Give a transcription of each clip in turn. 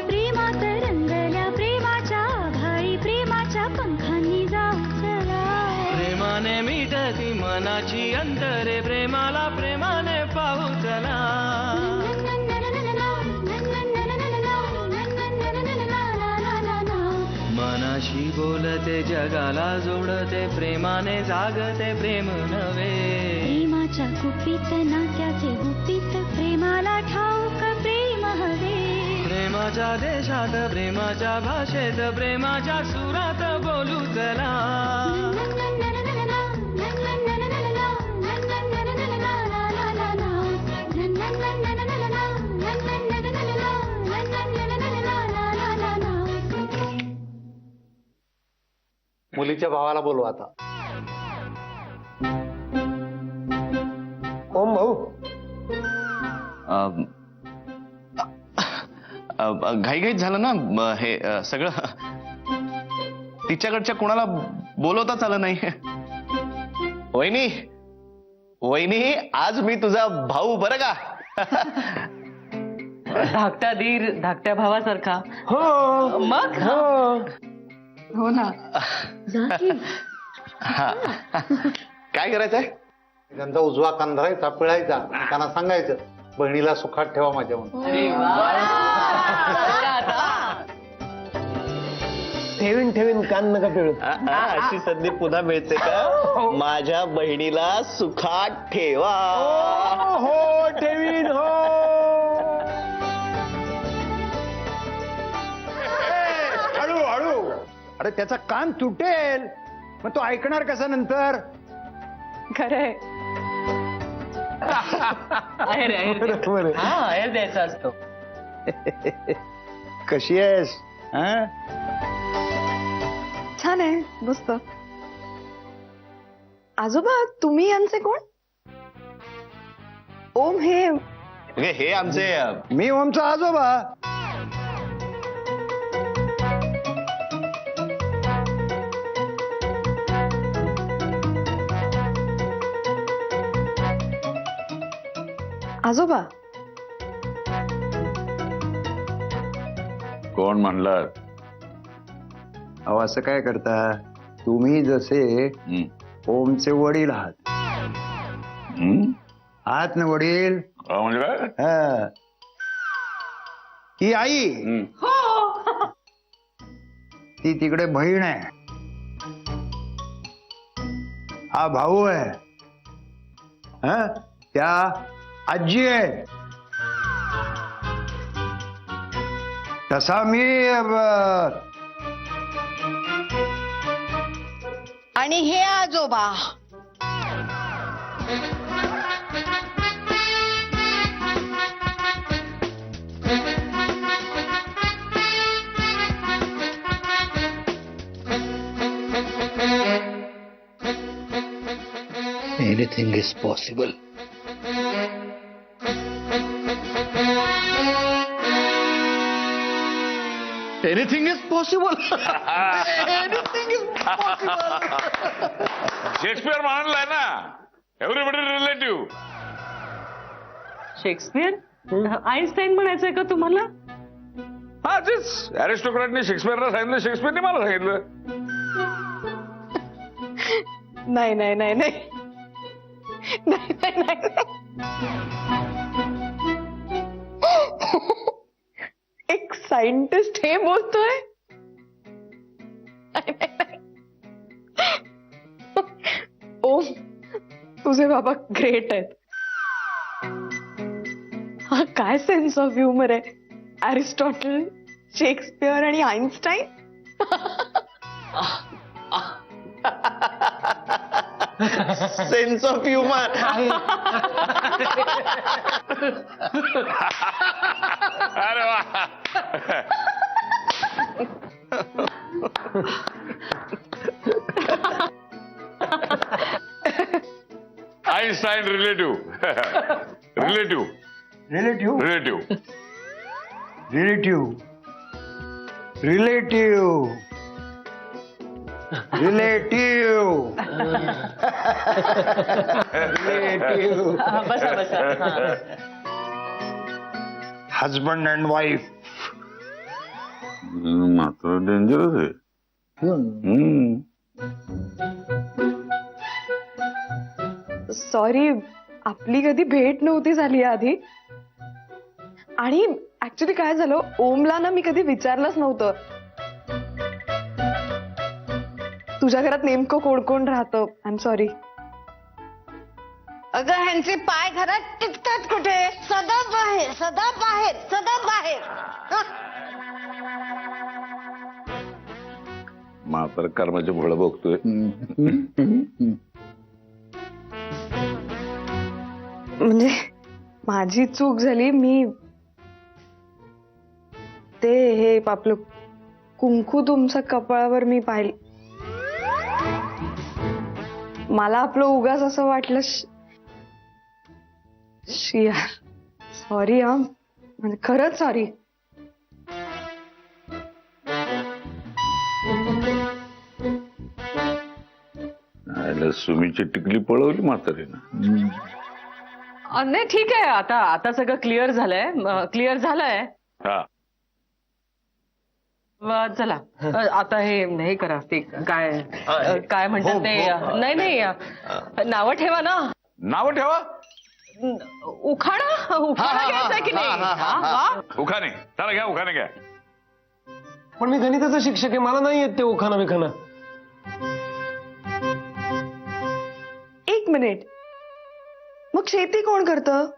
प्रेमात रंगल्या प्रेमाच्या भाळी प्रेमाच्या पंखांनी जाऊ चला. प्रेमाने मिटती मनाची अंतरे प्रेमाला प्रेमाने पाहू चला. मनाशी बोलते जगाला जोडते प्रेमाने जागते प्रेम नव्हे. प्रेमाच्या कुपीत नात्याचे गुपित प्रेमाला ठाऊक प्रेम हवे. प्रेमाच्या देशात प्रेमाच्या भाषेत प्रेमाच्या सुरात बोलू चला. मुलीच्या भावाला बोलू आता. ओम भाऊ, घाईघाईत झालं ना हे सगळं. तिच्याकडच्या कोणाला बोलवताच आलं नाही. वहिनी वहिनी, आज मी तुझा भाऊ बरं का. धाकटा धीर धाकट्या भावासारखा. हो मग हो ना. हा. काय करायचंय? त्यांचा उजवा कांधरायचा पिळायचा आणि त्यांना सांगायचं बहिणीला सुखात ठेवा माझ्या म्हणून. ठेवीन ठेवीन कान नका पिळू. अशी संधी पुन्हा मिळते का? माझ्या बहिणीला सुखात ठेवा. हो ठेवीन हो. हळू हळू. अरे त्याचा कान तुटेल, मग तो ऐकणार कसा नंतर? खरंय. बरोबर आहे. हा आहेर द्यायचा असतो. कशी आहेस? छान आहे, मस्त. आजोबा तुम्ही यांचे कोण? ओम हे म्हणजे हे आमचे मी ओमचा आजोबा. आजोबा कोण म्हणलं? अहो असं काय करता तुम्ही? जसे ओमचे वडील आहात. आहात ना वडील? म्हणजे काय? हा. ही आई, ती तिकडे बहीण आहे. हा भाऊ आहे. हा, त्या आजी आहे. तसा मी आणि हे आजोबा. Anything is possible. Anything is possible. Shakespeare मानलाय ना, एव्हरीबडी रिलेटिव्ह. शेक्सपियर? आईन्स्टाईन म्हणायचंय का तुम्हाला? हा तेच. अरिस्टोक्रॅटने शेक्सपियरला सांगितलं, शेक्सपियरने मला सांगितलं. नाही नाही नाही नाही नाही नाही नाही. एक सायंटिस्ट हे बोलतोय. नाही, नाही, नाही. ओम तुझे बाबा ग्रेट आहेत. हा काय सेन्स ऑफ ह्युमर आहे. अरिस्टॉटल, शेक्सपियर आणि आईन्स्टाईन. Sense of humour. अरे वा. Einstein relative. Relative relative relative relative relative relative बसा बसा. Husband and wife. मात्र डेंजरस आहे. सॉरी, आपली कधी भेट नव्हती झाली आधी. आणि ऍक्च्युली काय झालं, ओमला ना मी कधी विचारलंच नव्हतं तुझ्या घरात नेमकं कोण कोण राहतं. I am sorry. अगं ह्यांचे पाय घरात टिकतात कुठे? सदा बाहेर, सदा बाहेर, सदा बाहेर. मात्र कर्माचे फळ बघतोय. म्हणजे माझी चूक झाली. मी ते हे आपलं कुंकू तुमच्या कपाळावर मी पाहिलं. मला आपलं उगाच असं वाटलं. शियार, सॉरी हा, म्हणजे खरंच सॉरी. सुमीची टिकली पळवली म्हातारीनं. नाही ठीक आहे, आता सगळं क्लिअर झालंय. हा चला आता हे करा, ते काय म्हणतात ते. नाही नावं ठेवा ना. नाव ठेवा. उखाणा घ्यायचा की नाही? वा. उखाणे, चला घ्या, उखाणे घ्या. पण मी गणिताचा शिक्षक आहे, मला नाही येत ते उखाणा बिखाणा. एक मिनिट, मग शेती कोण करतं?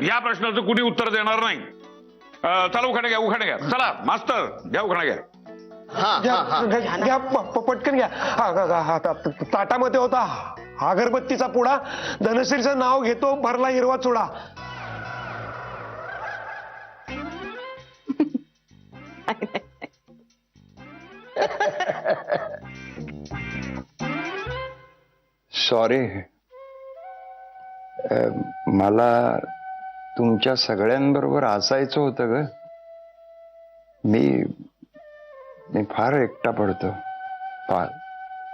या प्रश्नाचं कुणी उत्तर देणार नाही. चला उखाणे घ्या. चला मास्तर घ्या, उखाणा घ्या. घ्या पटकन घ्या. ताटामध्ये होता अगरबत्तीचा पुडा, धनश्रीचं नाव घेतो, भरला हिरवा चुडा. सॉरी, मला तुमच्या सगळ्यांबरोबर असायचं होतं ग. मी फार एकटा पडतो. फार.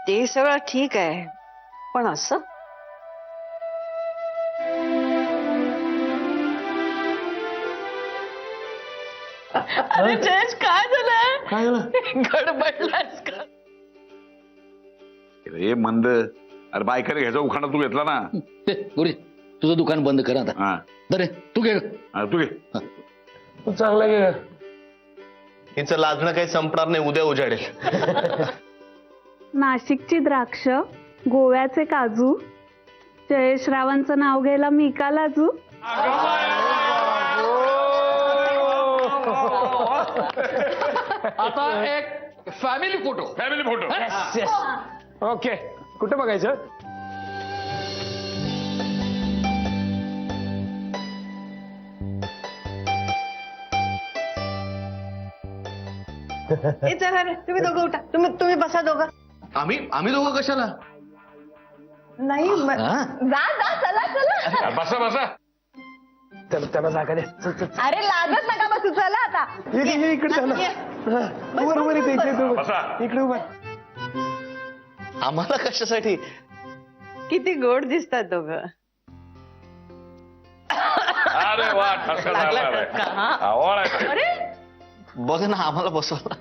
ते सगळं ठीक आहे, पण असं अरे जयेश, काय झालंय? काय झालं? गडबडलास का? हे मंद. अरे बायकाने घ्यायचा उखाणा तू घेतला ना. गुरुजी, तुझं दुकान बंद कर आता. हा दरे तू घे. तू घे. तू चांगला गे. हिचं लाजणं काही संपणार नाही, उद्या उजाडेल. नाशिकची द्राक्ष, गोव्याचे काजू, जयश्रावांचं नाव घ्यायला मी का लाजू? आता एक फॅमिली फोटो. ओके, कुठे बघायचं? चला रे, तुम्ही दोघं उठा. तुम्ही बसा दोघं. आम्ही दोघं कशाला? नाही जा चला. बसा. त्याला जागा दे. अरे लाजत नका बसू, चला आता. ये इकडे त्याला. बरोबर बसा. इकडे उभा. आम्हाला कशासाठी? किती गोड दिसतात दोघं. अरे वा, ठसका लागला. आवड आहे. अरे बघ ना, आम्हाला बसवला.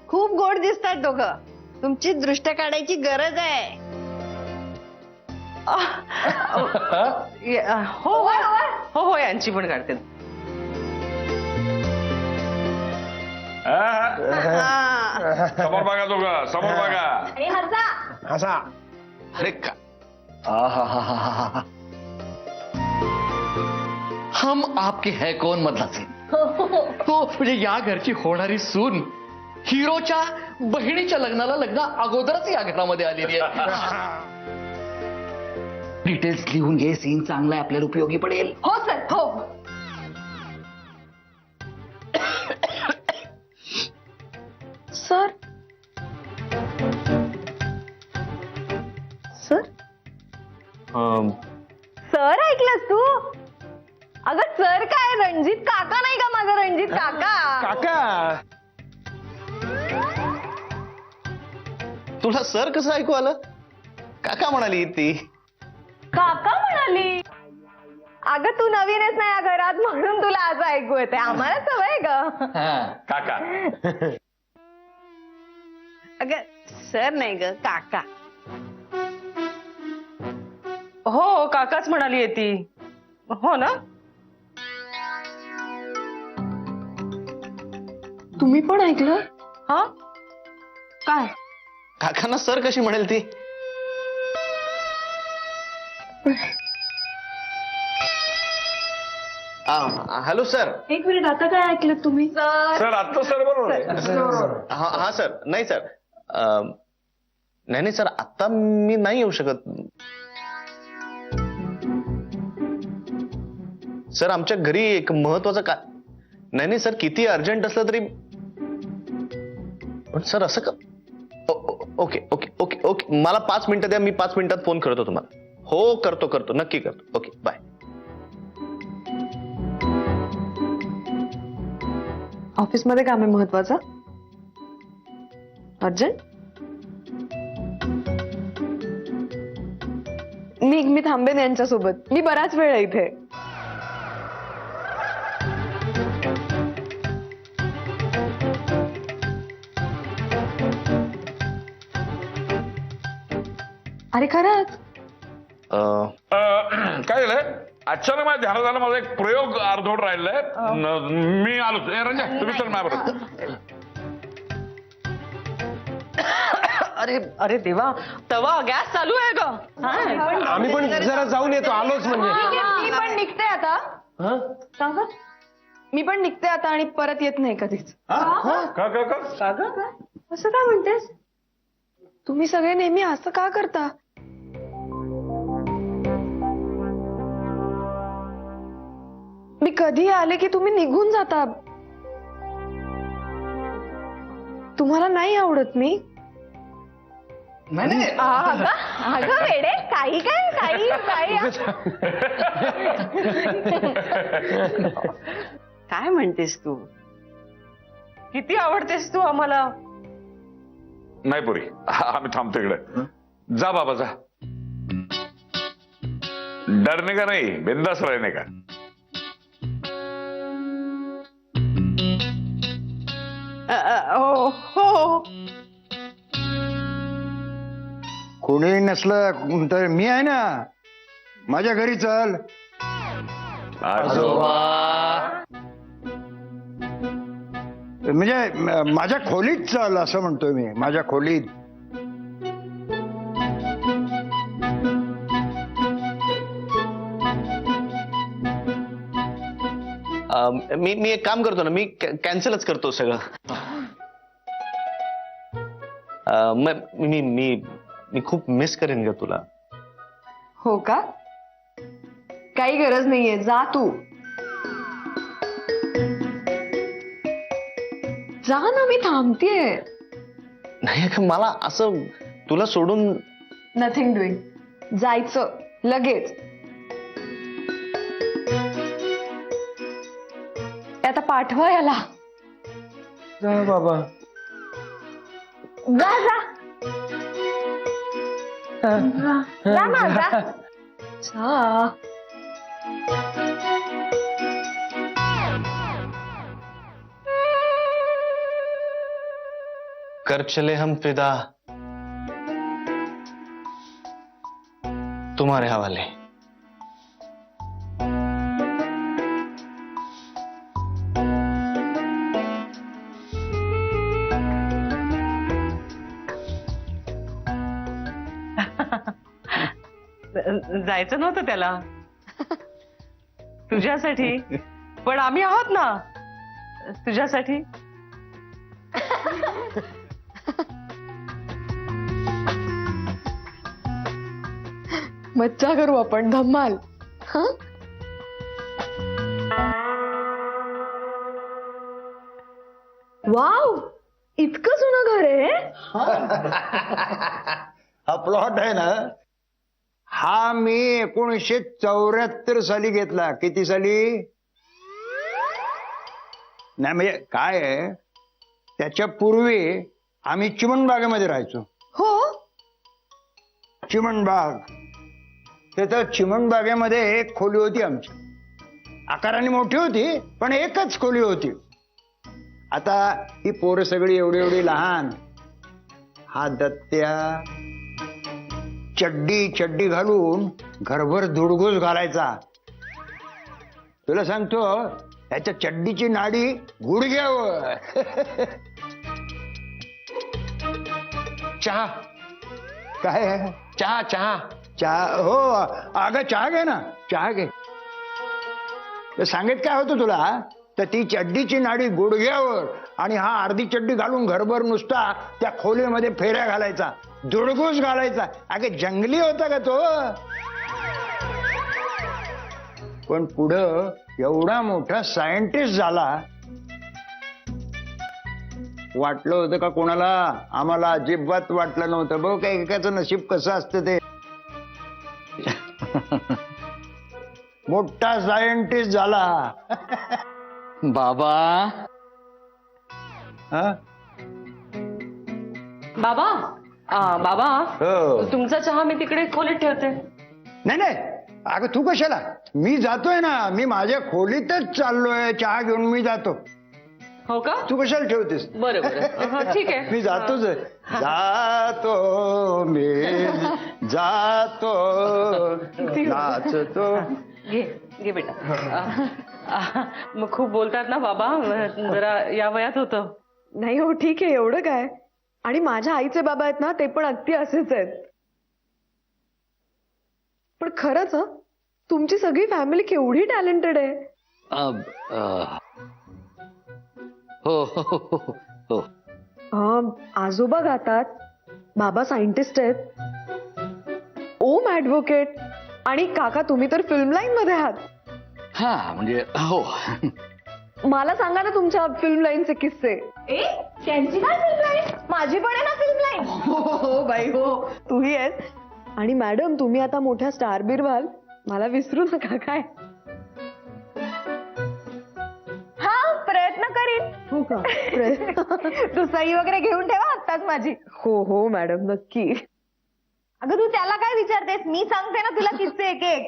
खूप गोड दिसतात दोघं. तुमची दृष्ट काढायची गरज आहे. हो यांची पण काढते. समोर बघा दोघं, समोर बघा. असा. अरे का, हम आपके है कौन मधला सीन. तो म्हणजे या घरची होणारी सून हिरोच्या बहिणीच्या लग्न अगोदरच या घरामध्ये आलेली आहे. डिटेल्स लिहून घे, सीन चांगला आहे, आपल्याला उपयोगी पडेल. हो सर, हो. सर सर ऐकलंस तू? अगं सर काय, रणजित काका नाही का माझा? रणजित काका. तुला सर कसं ऐकू आलं? काका म्हणाली ती. काका म्हणाली. अगं तू नवीन आहेस ना या घरात म्हणून तुला आज ऐकू येते. आम्हाला सवय ग. काका. अगं सर नाही ग काका. हो काकाच म्हणाली ती. हो ना. तुम्ही पण ऐकलं? हा काय? काकांना सर कशी म्हणेल ती? Hello sir. एक मिनिट, आता काय ऐकलं तुम्ही? सर आत्ता सर बरोबर आहे. हा सर. नाही सर, नाही सर, आता मी नाही येऊ शकत. सर आमच्या घरी एक महत्वाचं नाही सर, किती अर्जंट असलं तरी. पण सर असं का? ओके ओके ओके ओके, मला 5 मिनिटं द्या, मी 5 मिनिटात फोन करतो तुम्हाला. हो करतो नक्की करतो. Okay bye. ऑफिसमध्ये काम आहे महत्वाचं, अर्जंट. मी थांबेन यांच्यासोबत. मी बराच वेळ आहे इथे. अरे खरंच? काय झालंय अचानक माझ्या ध्यानात आलं, माझा एक प्रयोग अर्धवट राहिलाय. मी आलो. रंजा तुम्ही चल माझ्याबरोबर. अरे अरे देवा, तवा गॅस चालू आहे ग. आम्ही पण जरा जाऊन येतो. आलोच म्हणजे. मी पण निघते आता. हं? सांग. मी पण निघते आता आणि परत येत नाही कधीच. का असं काय म्हणतेस? तुम्ही सगळे नेहमी असं का करता? मी कधी आले की तुम्ही निघून जाता. तुम्हाला नाही आवडत मी? नाही अगं वेडे, काही काय म्हणतेस तू? किती आवडतेस तू आम्हाला. नाही पुरी, आम्ही थांबतो इकडे. जा बाबा जा. डरने का नाही, बिंदास रहने का. हो. कोणी नसलं तर मी आहे ना. माझ्या घरी चल. म्हणजे माझ्या खोलीत चल असं म्हणतोय मी. माझ्या खोलीत. मी एक काम करतो ना, मी कॅन्सलच करतो सगळं. मी खूप मिस करेन ग तुला. हो का? काही गरज नाहीये, जा तू. जा ना, मी थांबतेय. नाही का, मला असं तुला सोडून. Nothing doing. जायचं लगेच. आता पाठवा याला. जा बाबा. जा जा जा ना, जा. जा. कर चले हम फिदा तुम्हारे हवाले. जायचं नव्हतं त्याला तुझ्यासाठी, पण आम्ही आहोत ना तुझ्यासाठी. मज्जा करू आपण, धम्माल. वाव, इतकं जुनं घर आहे. हा प्लॉट आहे ना, हा मी 1974 साली घेतला. किती साली? नाही म्हणजे काय आहे, त्याच्या पूर्वी आम्ही चिमणबागेमध्ये राहायचो. हो. चिमणबाग. तर चिमणबागेमध्ये एक खोली होती आमची. आकाराने मोठी होती पण एकच खोली होती. आता ही पोरं सगळी एवढी एवढी लहान. हा दत्त्या चड्डी घालून घरभर धुडगूस घालायचा. तुला सांगतो त्याच्या चड्डीची नाडी गुडघ्यावर. चहा काय चहा चहा चहा? हो अगं चहा घे ना, चहा घे. तर सांगत काय होतं तुला, तर ती चड्डीची नाडी गुडघ्यावर आणि हा अर्धी चड्डी घालून घरभर नुसता त्या खोलीमध्ये फेऱ्या घालायचा, धुडगूस घालायचा. अगं जंगली होता का तो. पण पुढं एवढा मोठा सायंटिस्ट झाला. वाटलं होतं का कोणाला? आम्हाला अजिबात वाटलं नव्हतं. बघ काय एकाचं नशीब कसं असतं ते. मोठा सायंटिस्ट झाला. बाबा हा? बाबा बाबा हो. तुमचा चहा मी तिकडे खोलीत ठेवते. नाही नाही, अगं तू कशाला? मी जातोय ना, मी माझ्या खोलीतच चाललोय. चहा घेऊन मी जातो. हो का? तू कशाला ठेवतेस? बरोबर ठीक आहे. मी जातोच आहे. जातो मी जातो नाचतो. घे बेटा. मग खूप बोलतात ना बाबा, जरा या वयात होतं. नाही हो ठीक आहे, एवढं काय. आणि माझ्या आईचे बाबा आहेत ना, ते पण अगदी असेच आहेत. पण खरंच तुमची सगळी फॅमिली केवढी टॅलेंटेड आहे. हो हो हो हो. आजोबा गातात, बाबा सायंटिस्ट आहेत, ओम ऍडव्होकेट आणि काका तुम्ही तर फिल्म लाईन मध्ये आहात. हा म्हणजे हो. मला सांगा ना तुमच्या फिल्म लाईनचे किस्से. त्यांची काय फिल्म लाईन? माझी पण आहे ना फिल्म लाईन. हो बाई हो, तूही आहेस. आणि मॅडम तुम्ही आता मोठ्या स्टार बीर व्हाल, मला विसरू नका. काय हा प्रयत्न करीन. हो का? तू सही वगैरे घेऊन ठेवा आत्ताच माझी. हो हो मॅडम नक्की. अगं तू त्याला काय विचारतेस? मी सांगते ना तुला किस्से एक एक.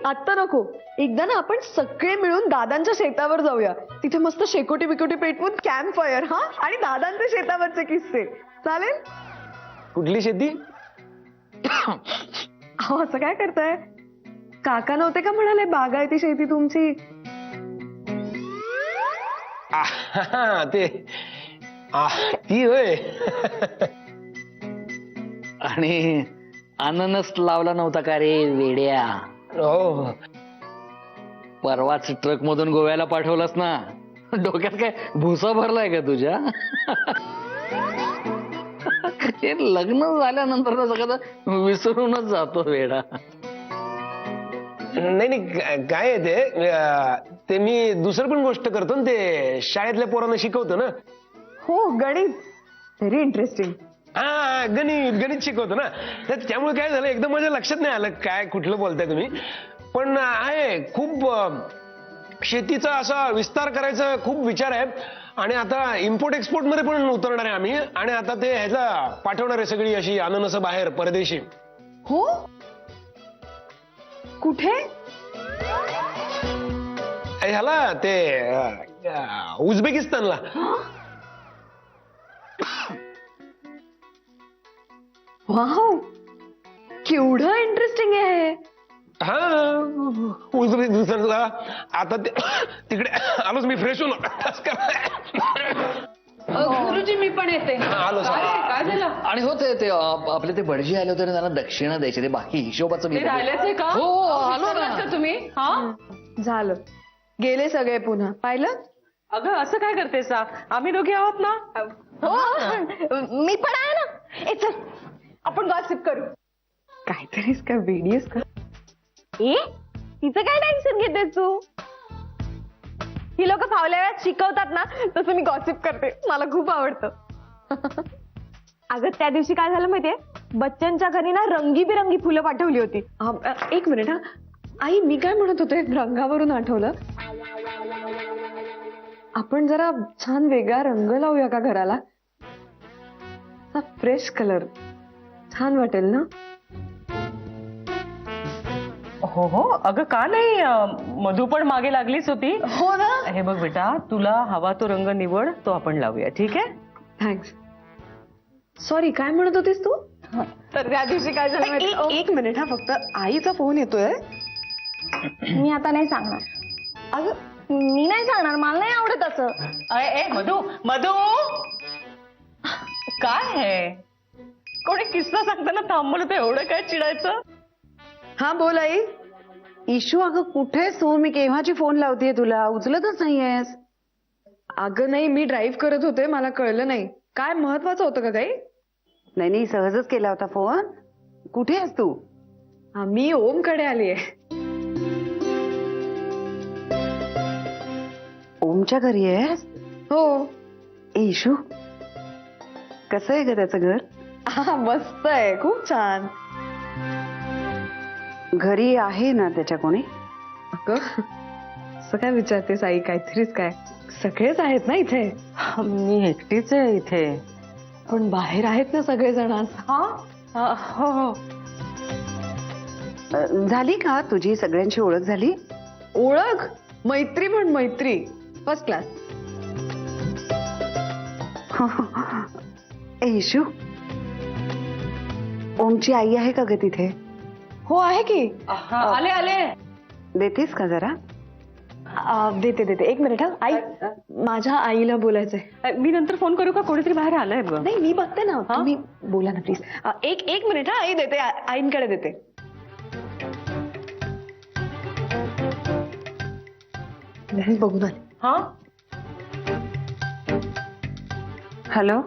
आत्ता नको. एकदा ना आपण सगळे मिळून दादांच्या शेतावर जाऊया. तिथे मस्त शेकोटी बिकोटी पेटवून कॅम्प फायर. हा, आणि दादांच्या शेतावरचे किस्से. चालेल? कुठली शेती? अहो असं काय करताय? काका नव्हते का म्हणाले बागायती शेती तुमची? ते ती होय. आणि अननस लावला नव्हता का रे वेड्या? हो. परवाच ट्रक मधून गोव्याला पाठवलास ना. डोक्यात काय भुसा भरलाय का तुझ्या? ते लग्न झाल्यानंतर ना सगळं विसरूनच जातो वेडा. नाही काय आहे ते मी दुसरं पण गोष्ट करतो ना, ते शाळेतल्या पोरांना शिकवतो ना. हो गणित. Very interesting. हा गणित शिकवतो ना. तर त्यामुळे काय झालं, एकदम माझ्या लक्षात नाही आलं काय कुठलं बोलताय तुम्ही. पण आहे खूप शेतीचा असा विस्तार करायचा खूप विचार आहे. आणि आता इम्पोर्ट एक्सपोर्ट मध्ये पण उतरणार आहे आम्ही. आणि आता ते ह्याला पाठवणार आहे सगळी अशी अननस बाहेर परदेशी. हो कुठे? ह्याला ते उझबेकिस्तानला. वाव, केवढं इंटरेस्टिंग आहे. हा उझबेकिस्तानला. आता तिकडे आलोच मी, फ्रेश होऊन. गुरुजी मी पण येते. आलो काय झालं? आणि हो ते आपले ते भटजी आले होते ना, त्यांना दक्षिणा द्यायची. ते बाकी हिशोबाचं मी ते राहिलेच आहे का? हो आलो विसरलात ना. का तुम्ही? हा झालं, गेले सगळे पुन्हा. पाहिलं? अगं असं काय करतेस? आम्ही दोघे आहोत ना. हो मी पण आहे ना. चल आपण गॉसिप करू. काहीतरीच का वेडीस का? तिचं काय टेन्शन घेतेस तू? ही लोक फावल्या वेळात शिकवतात ना, तसं मी गॉसिप करते. मला खूप आवडतं. अगं त्या दिवशी काय झालं माहितीये, बच्चनच्या घरी ना रंगीबिरंगी फुलं पाठवली होती. एक मिनिट. हा आई, मी काय म्हणत होते, रंगावरून आठवलं, आपण जरा छान वेगळा रंग लावूया का घराला? Fresh colour. छान वाटेल ना? हो हो, अगं का नाही, मधू पण मागे लागलीच होती. हो ना. हे बघ बेटा, तुला हवा तो रंग निवड, तो आपण लावूया, ठीक आहे? थँक्स. सॉरी, काय म्हणत होतीस तू? तर त्या दिवशी काय झालं माहिती- एक मिनिट हा, फक्त आईचा फोन येतोय. मी आता नाही सांगणार. अगं मी नाही सांगणार, मला नाही आवडत असं. ए मधू, मधू, काय आहे? कोणी किस्सा सांगताना थांबवलं तर एवढं काय चिडायचं? हा बोल आई. इशू, अगं कुठेस तू? मी केव्हाची फोन लावतेय तुला, उचलतच नाहीयेस. अगं नाही, मी ड्राईव्ह करत होते, मला कळलं नाही. काय महत्वाचं होतं का काही? नाही, सहजच केला होता फोन. कुठे आहेस तू? मी ओमकडे आलीये. ओमच्या घरी आहेस? हो. इशू, कसं आहे ग त्याचं घर? हा, मस्त आहे, खूप छान. घरी आहे ना त्याच्या कोणी? अगं असं काय विचारतेस आई, काहीतरीच काय. सगळेच आहेत ना इथे. मी एकटीच आहे इथे. पण बाहेर आहेत ना सगळेजण. हा, हो हो. झाली का तुझी सगळ्यांची ओळख झाली? ओळख? मैत्री, पण मैत्री फर्स्ट क्लास. इशू, ओमची आई आहे का ग तिथे? हो आहे की. आले आले. देतेस का जरा? देते देते, एक मिनिट हा. आई, माझ्या आईला बोलायचंय. मी नंतर फोन करू का? कोणीतरी बाहेर आलंय बघ. नाही, मी बघते ना, तुम्ही बोला ना प्लीज. एक मिनिट हा आई, देते, आईंकडे देते. बघून आले. हा, हॅलो.